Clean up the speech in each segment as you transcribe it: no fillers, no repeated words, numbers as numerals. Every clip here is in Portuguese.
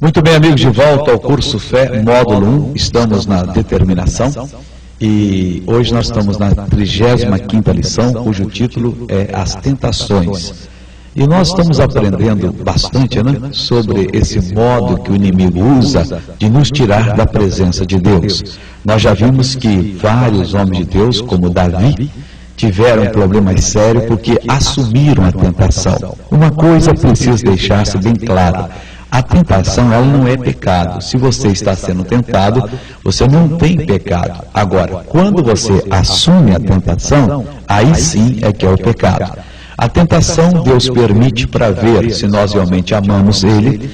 Muito bem, amigos, de volta ao curso Fé, módulo 1, estamos na determinação e hoje nós estamos na 35ª lição, cujo título é As Tentações. E nós estamos aprendendo bastante, né, sobre esse modo que o inimigo usa de nos tirar da presença de Deus. Nós já vimos que vários homens de Deus, como Davi, tiveram problemas sérios porque assumiram a tentação. Uma coisa precisa deixar-se bem clara: a tentação, ela não é pecado. Se você está sendo tentado, você não tem pecado. Agora, quando você assume a tentação, aí sim é que é o pecado. A tentação Deus permite para ver se nós realmente amamos Ele.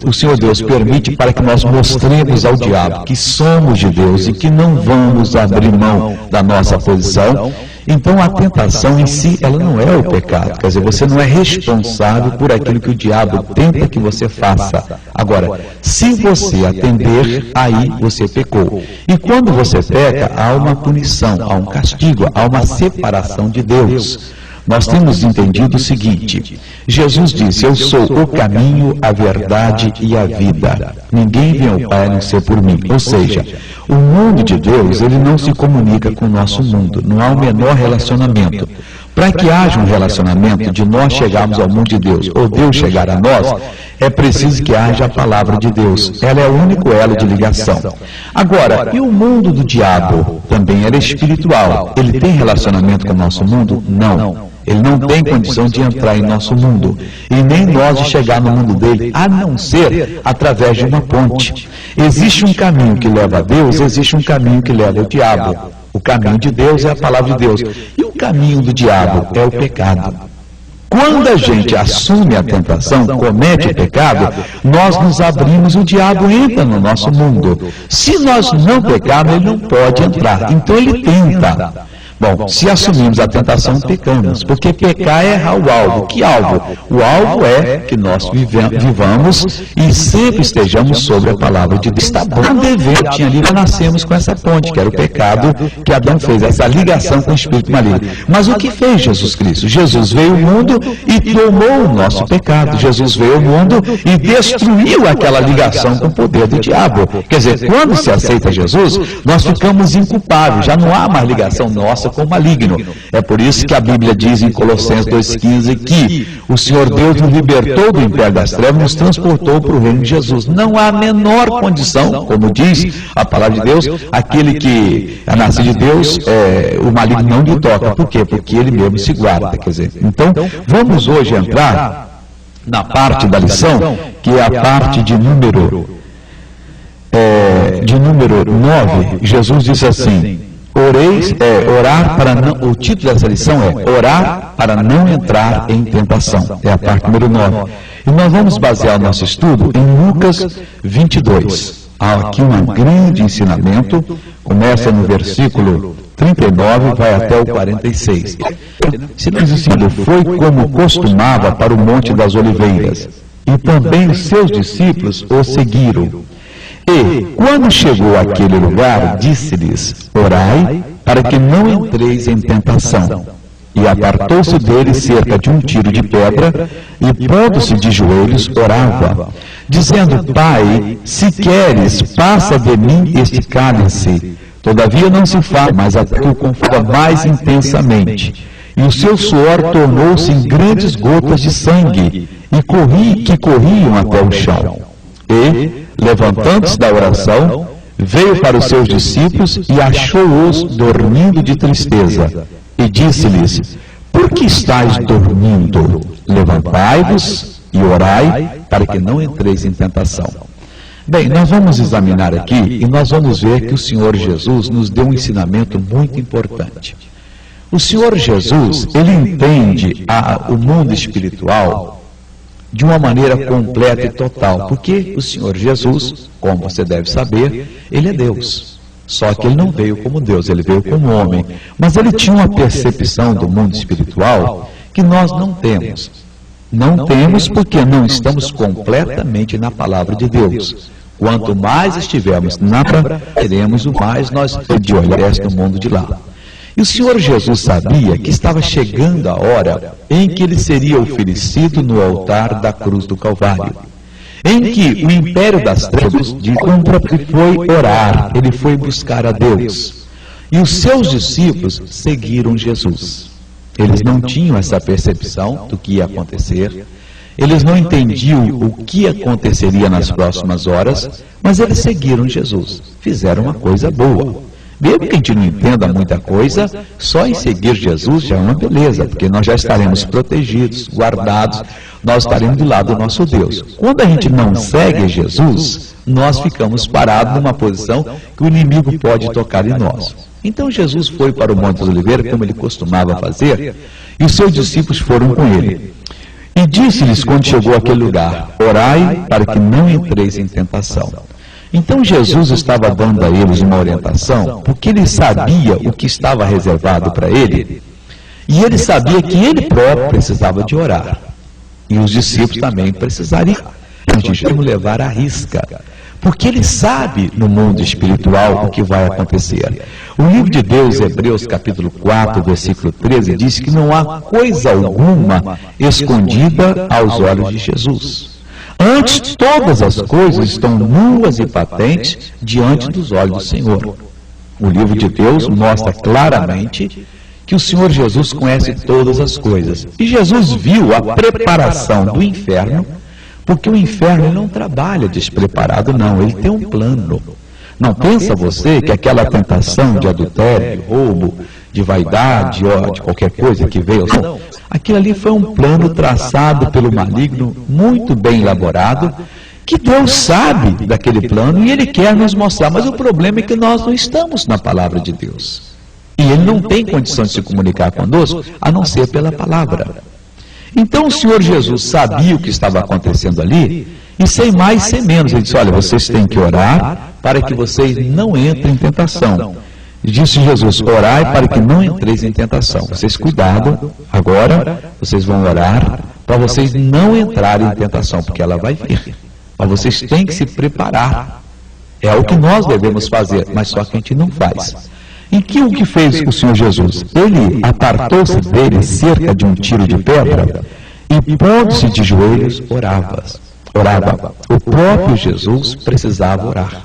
O Senhor Deus permite para que nós mostremos ao diabo que somos de Deus e que não vamos abrir mão da nossa posição. Então a tentação em si, ela não é o pecado. Quer dizer, você não é responsável por aquilo que o diabo tenta que você faça. Agora, se você atender, aí você pecou. E quando você peca, há uma punição, há um castigo, há uma separação de Deus. Nós temos entendido o seguinte: Jesus disse: eu sou o caminho, a verdade e a vida. Ninguém vem ao Pai a não ser por mim. Ou seja, o mundo de Deus, ele não se comunica com o nosso mundo. Não há o menor relacionamento. Para que haja um relacionamento de nós chegarmos ao mundo de Deus, ou Deus chegar a nós, é preciso que haja a palavra de Deus. Ela é o único elo de ligação. Agora, e o mundo do diabo? Também ele é espiritual. Ele tem relacionamento com o nosso mundo? Não. Ele não tem condição de entrar em nosso mundo, e nem nós de chegar no mundo dele, a não ser através de uma ponte. Existe um caminho que leva a Deus, existe um caminho que leva ao diabo. O caminho de Deus é a palavra de Deus, e o caminho do diabo é o pecado. Quando a gente assume a tentação, comete o pecado, nós nos abrimos, o diabo entra no nosso mundo. Se nós não pecarmos, ele não pode entrar, então ele tenta. Bom, se assumimos a tentação, pecamos, porque pecar é errar o alvo. Que alvo? O alvo é que nós vivamos e sempre estejamos sobre a palavra de Deus. Está bom, dever, tinha ali, nós nascemos com essa ponte, que era o pecado que Adão fez, essa ligação com o espírito maligno. Mas o que fez Jesus Cristo? Jesus veio ao mundo e tomou o nosso pecado. Jesus veio ao mundo e destruiu aquela ligação com o poder do diabo. Quer dizer, quando se aceita Jesus, nós ficamos inculpáveis, já não há mais ligação nossa com o maligno. É por isso que a Bíblia diz em Colossenses 2,15 que o Senhor Deus nos libertou do império das trevas e nos transportou para o reino de Jesus. Não há a menor condição, como diz a palavra de Deus, aquele que é nascido de Deus, o maligno não lhe toca. Por quê? Porque ele mesmo se guarda. Quer dizer, então, vamos hoje entrar na parte da lição, que é a parte de número 9. Jesus disse assim: orar para não, o título dessa lição é Orar para não entrar em tentação. É a parte número 9. E nós vamos basear o nosso estudo em Lucas 22. Há aqui um grande ensinamento, começa no versículo 39 e vai até o 46. Se diz assim: foi como costumava para o Monte das Oliveiras, e também os seus discípulos o seguiram. E, quando chegou àquele lugar, disse-lhes: orai, para que não entreis em tentação. E apartou-se dele cerca de um tiro de pedra, e pondo-se de joelhos, orava, dizendo: Pai, se queres, passa de mim este cálice. Todavia não se faz, mas até que o confunda mais intensamente. E o seu suor tornou-se em grandes gotas de sangue, que corriam até o chão. E, levantando-se da oração, veio para os seus discípulos e achou-os dormindo de tristeza. E disse-lhes: por que estáis dormindo? Levantai-vos e orai, para que não entreis em tentação. Bem, nós vamos examinar aqui e nós vamos ver que o Senhor Jesus nos deu um ensinamento muito importante. O Senhor Jesus, ele entende o mundo espiritual de uma maneira completa e total, porque o Senhor Jesus, como você deve saber, ele é Deus. Só que ele não veio como Deus, ele veio como homem. Mas ele tinha uma percepção do mundo espiritual que nós não temos. Não temos porque não estamos completamente na palavra de Deus. Quanto mais estivermos na palavra, teremos o mais nós de olhar no mundo de lá. E o Senhor Jesus sabia que estava chegando a hora em que ele seria oferecido no altar da cruz do Calvário. em que o império das trevas ele foi orar, ele foi buscar a Deus. E os seus discípulos seguiram Jesus. Eles não tinham essa percepção do que ia acontecer, eles não entendiam o que aconteceria nas próximas horas, mas eles seguiram Jesus, fizeram uma coisa boa. Mesmo que a gente não entenda muita coisa, só em seguir Jesus já é uma beleza, porque nós já estaremos protegidos, guardados, nós estaremos do lado do nosso Deus. Quando a gente não segue Jesus, nós ficamos parados numa posição que o inimigo pode tocar em nós. Então Jesus foi para o Monte das Oliveiras, como ele costumava fazer, e os seus discípulos foram com ele. E disse-lhes quando chegou àquele lugar: orai para que não entreis em tentação. Então Jesus estava dando a eles uma orientação, porque ele sabia o que estava reservado para ele, e ele sabia que ele próprio precisava de orar, e os discípulos também precisariam de levar à risca, porque ele sabe no mundo espiritual o que vai acontecer. O livro de Deus, Hebreus capítulo 4, versículo 13, diz que não há coisa alguma escondida aos olhos de Jesus. Antes, todas as coisas estão nuas e patentes diante dos olhos do Senhor. O livro de Deus mostra claramente que o Senhor Jesus conhece todas as coisas. E Jesus viu a preparação do inferno, porque o inferno não trabalha despreparado, não. Ele tem um plano. Não pensa você que aquela tentação de adultério, de roubo, de vaidade, ou de qualquer coisa que veio, não. Aquilo ali foi um plano traçado pelo maligno, muito bem elaborado, que Deus sabe daquele plano e Ele quer nos mostrar. Mas o problema é que nós não estamos na palavra de Deus. E Ele não tem condição de se comunicar conosco, a não ser pela palavra. Então o Senhor Jesus sabia o que estava acontecendo ali, e sem mais, sem menos, Ele disse: olha, vocês têm que orar para que vocês não entrem em tentação. E disse Jesus: orai para que não entreis em tentação. Vocês cuidado, agora vocês vão orar para vocês não entrarem em tentação, porque ela vai vir. Mas vocês têm que se preparar. É o que nós devemos fazer, mas só que a gente não faz. E que o que fez o Senhor Jesus? Ele apartou-se dele cerca de um tiro de pedra e, pondo-se de joelhos, orava. O próprio Jesus precisava orar.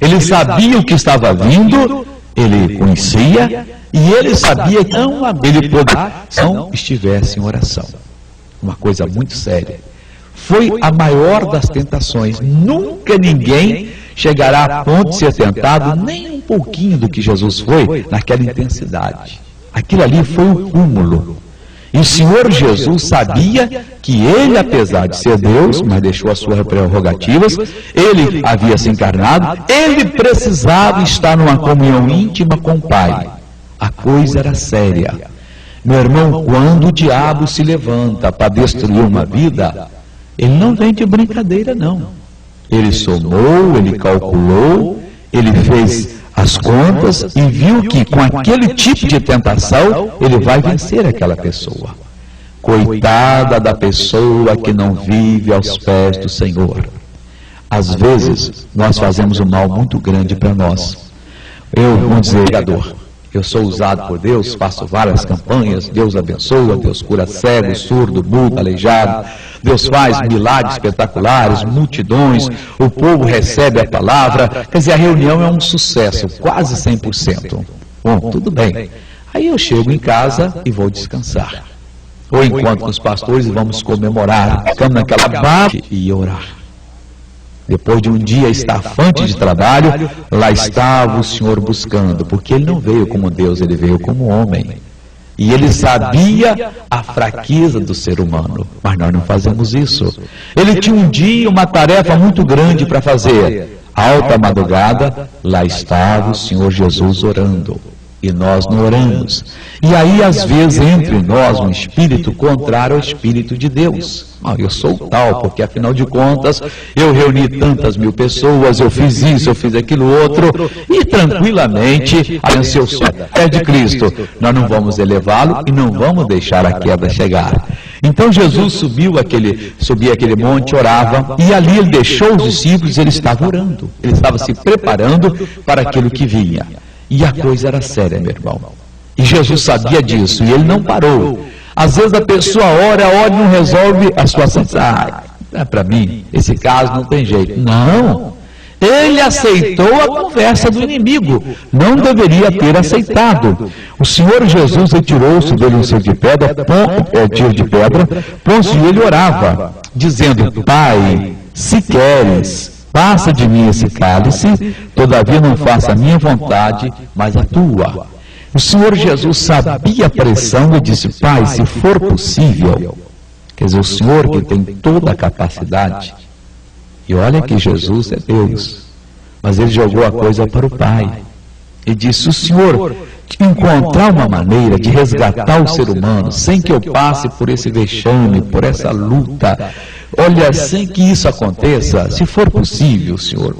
Ele sabia o que estava vindo, ele conhecia, e ele sabia que não ele poderia se não estivesse em oração. Uma coisa muito séria. Foi a maior das tentações. Nunca ninguém chegará a ponto de ser tentado nem um pouquinho do que Jesus foi naquela intensidade. Aquilo ali foi o cúmulo. E o Senhor Jesus sabia que ele, apesar de ser Deus, mas deixou as suas prerrogativas, ele havia se encarnado, ele precisava estar numa comunhão íntima com o Pai. A coisa era séria. Meu irmão, quando o diabo se levanta para destruir uma vida, ele não vem de brincadeira, não. Ele somou, ele calculou, ele fez as contas e viu que com aquele tipo de tentação ele vai vencer aquela pessoa. Coitada da pessoa que não vive aos pés do Senhor. Às vezes nós fazemos um mal muito grande para nós. Vamos dizer, eu sou usado por Deus, faço várias campanhas, Deus abençoa, Deus cura cego, surdo, mudo, aleijado, Deus faz milagres espetaculares, multidões, o povo recebe a palavra, quer dizer, a reunião é um sucesso, quase 100%. Bom, tudo bem. Aí eu chego em casa e vou descansar. Ou encontro com os pastores e vamos comemorar, ficamos naquela base e orar. Depois de um dia estafante de trabalho, lá estava o Senhor buscando, porque Ele não veio como Deus, Ele veio como homem. E Ele sabia a fraqueza do ser humano, mas nós não fazemos isso. Ele tinha um dia uma tarefa muito grande para fazer. Alta madrugada, lá estava o Senhor Jesus orando. E nós não oramos. E aí, às vezes, entre nós um espírito contrário ao Espírito de Deus. Eu sou tal, porque afinal de contas, eu reuni tantas mil pessoas, eu fiz isso, eu fiz aquilo outro, e tranquilamente, venceu o céu. É de Cristo. Nós não vamos elevá-lo e não vamos deixar a queda chegar. Então Jesus subia aquele monte, orava, e ali ele deixou os discípulos, ele estava orando. Ele estava se preparando para aquilo que vinha. E a coisa era séria, meu irmão. E Jesus sabia disso, e ele não parou. Às vezes a pessoa ora e não resolve a sua situação. para mim, esse caso não tem jeito. Não, ele aceitou a conversa do inimigo, não deveria ter aceitado. O Senhor Jesus retirou-se dele um tiro de pedra, pôs-se e ele orava, dizendo: Pai, se queres, passa de mim esse cálice, todavia não faça a minha vontade, mas a tua. O Senhor Jesus sabia a pressão e disse: Pai, se for possível. Quer dizer, o Senhor que tem toda a capacidade. E olha que Jesus é Deus, mas ele jogou a coisa para o Pai e disse: se o Senhor encontrar uma maneira de resgatar o ser humano sem que eu passe por esse vexame, por essa luta, olha, sem que isso aconteça, se for possível, Senhor,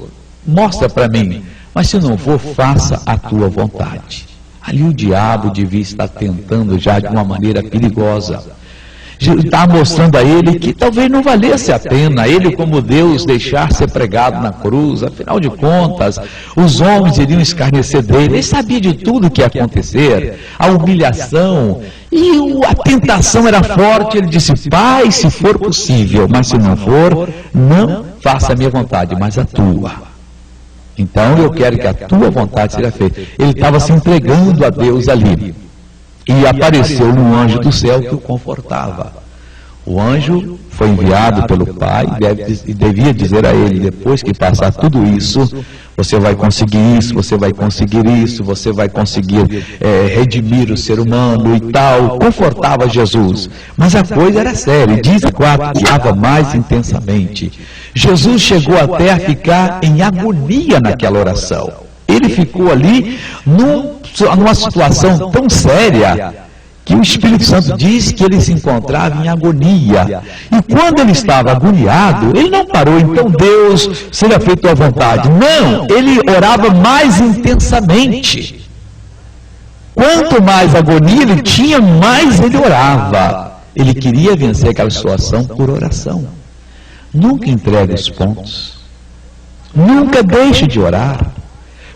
mostra para mim, mas se não for, faça a tua vontade. Ali o diabo devia estar tentando já de uma maneira perigosa. Está mostrando a ele que talvez não valesse a pena ele, como Deus, deixar ser pregado na cruz. Afinal de contas, os homens iriam escarnecer dele. Ele sabia de tudo que ia acontecer, a humilhação, e a tentação era forte. Ele disse: Pai, se for possível, mas se não for, não faça a minha vontade, mas a tua. Então eu quero que a tua vontade seja feita. Ele estava se entregando a Deus ali. E apareceu um anjo do céu que o confortava. O anjo foi enviado pelo Pai e devia dizer a ele: depois que passar tudo isso, você vai conseguir isso, você vai conseguir isso, você vai conseguir redimir o ser humano e tal. Confortava Jesus. Mas a coisa era séria. Diz a 4 que orava mais intensamente. Jesus chegou até a ficar em agonia naquela oração. Ele ficou ali numa situação tão séria que o Espírito Santo diz que ele se encontrava em agonia. E quando ele estava agoniado, ele não parou: então Deus, seja feita a tua vontade. Não, ele orava mais intensamente. Quanto mais agonia ele tinha, mais ele orava. Ele queria vencer aquela situação por oração. Nunca entregue os pontos. Nunca deixe de orar.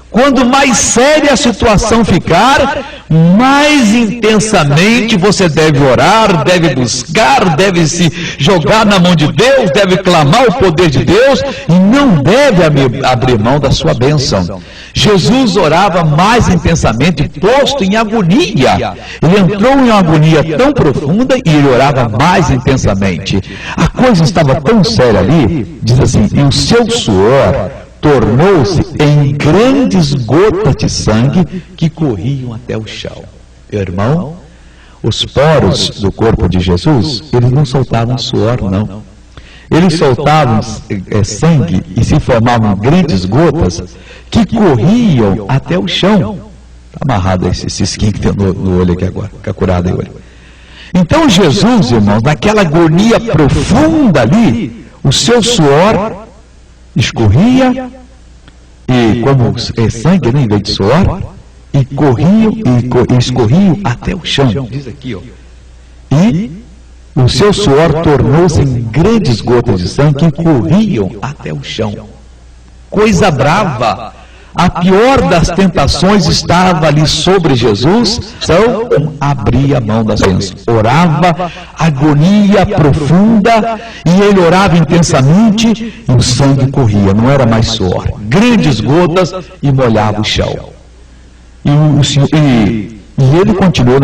Quando mais séria a situação ficar, mais intensamente você deve orar, deve buscar, deve se jogar na mão de Deus, deve clamar o poder de Deus e não deve abrir mão da sua bênção. Jesus orava mais intensamente, posto em agonia. Ele entrou em uma agonia tão profunda e ele orava mais intensamente. A coisa estava tão séria ali, diz assim: e o seu suor tornou-se em grandes gotas de sangue que corriam até o chão. Irmão, os poros do corpo de Jesus, eles não soltavam suor, não. Eles soltavam sangue e se formavam grandes gotas que corriam até o chão. Está amarrado esse cisquinho que tem no olho aqui agora, fica curado aí o olho. Então Jesus, irmãos, naquela agonia profunda ali, o seu suor escorria, e como sangue, né, em vez de suor, e corriam e escorriam até o chão. Diz aqui, ó. E o seu suor tornou-se em grandes gotas de sangue que corriam até o chão. Coisa brava! A pior das tentações estava ali sobre Jesus, então abria a mão das bênçãos, orava, agonia profunda, e ele orava intensamente, e o sangue corria, não era mais suor, grandes gotas, e molhava o chão. E ele continuou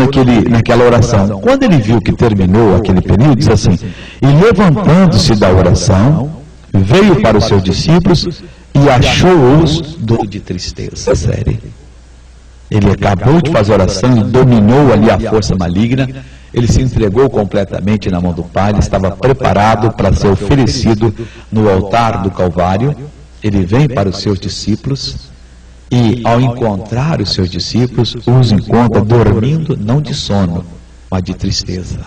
naquela oração. Quando ele viu que terminou aquele período, disse assim: e levantando-se da oração, veio para os seus discípulos e achou-os doidos de tristeza. Sério. Ele acabou de fazer oração e dominou ali a força maligna. Ele se entregou completamente na mão do Pai. Ele estava preparado para ser oferecido no altar do Calvário. Ele vem para os seus discípulos e, ao encontrar os seus discípulos, os encontra dormindo, não de sono, mas de tristeza.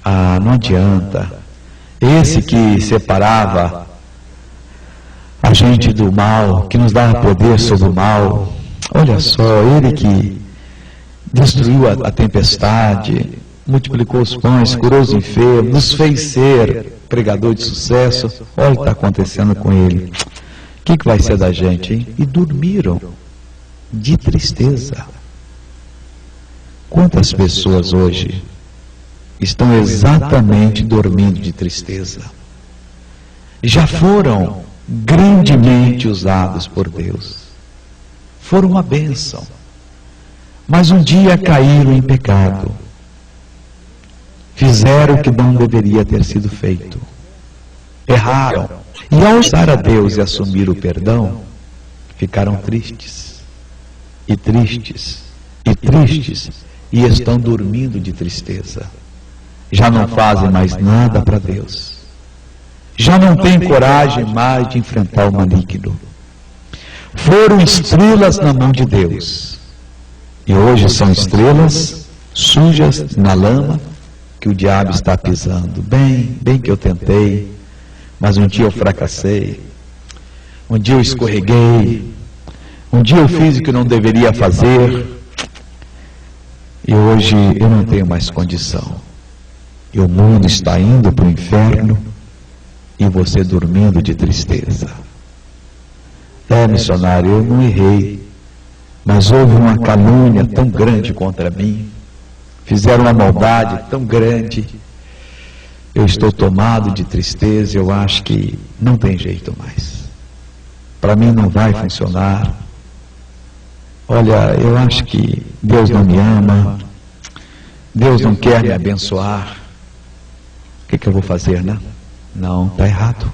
Ah, não adianta. Esse que separava a gente do mal, que nos dava poder sobre o mal, olha só, ele que destruiu a tempestade, multiplicou os pães, curou os enfermos, nos fez ser pregador de sucesso. Olha o que está acontecendo com ele. O que vai ser da gente, hein? E dormiram de tristeza. Quantas pessoas hoje estão exatamente dormindo de tristeza? já foram grandemente usados por Deus. Foram uma bênção. Mas um dia caíram em pecado. Fizeram o que não deveria ter sido feito. Erraram. E ao usar a Deus e assumir o perdão, ficaram tristes. E tristes. E tristes. E estão dormindo de tristeza. Já não fazem mais nada para Deus. Já não têm coragem mais de enfrentar o maligno. Foram estrelas na mão de Deus. E hoje são estrelas sujas na lama que o diabo está pisando. Bem que eu tentei, mas um dia eu fracassei. Um dia eu escorreguei. Um dia eu fiz o que não deveria fazer. E hoje eu não tenho mais condição. E o mundo está indo para o inferno e você dormindo de tristeza. Missionário, eu não errei, mas houve uma calúnia tão grande contra mim, fizeram uma maldade tão grande, eu estou tomado de tristeza, eu acho que não tem jeito mais. Para mim não vai funcionar. Olha, eu acho que Deus não me ama, Deus não quer me abençoar. O que eu vou fazer, né? Não, está errado.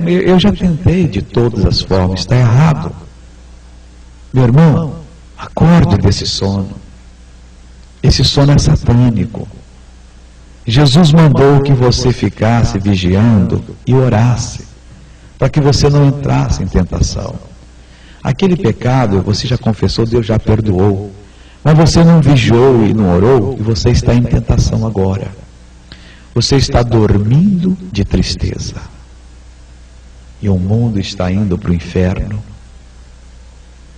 Eu já tentei de todas as formas, está errado. Meu irmão, acorde desse sono. Esse sono é satânico. Jesus mandou que você ficasse vigiando e orasse, para que você não entrasse em tentação. Aquele pecado, você já confessou, Deus já perdoou. Mas você não vigiou e não orou, e você está em tentação agora. Você está dormindo de tristeza. E o mundo está indo para o inferno.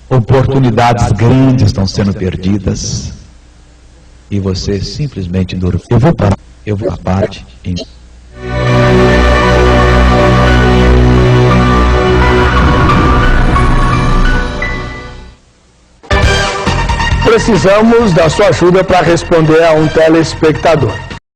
Oportunidades grandes estão sendo perdidas. E você simplesmente dorme. Eu vou à parte. Precisamos da sua ajuda para responder a um telespectador.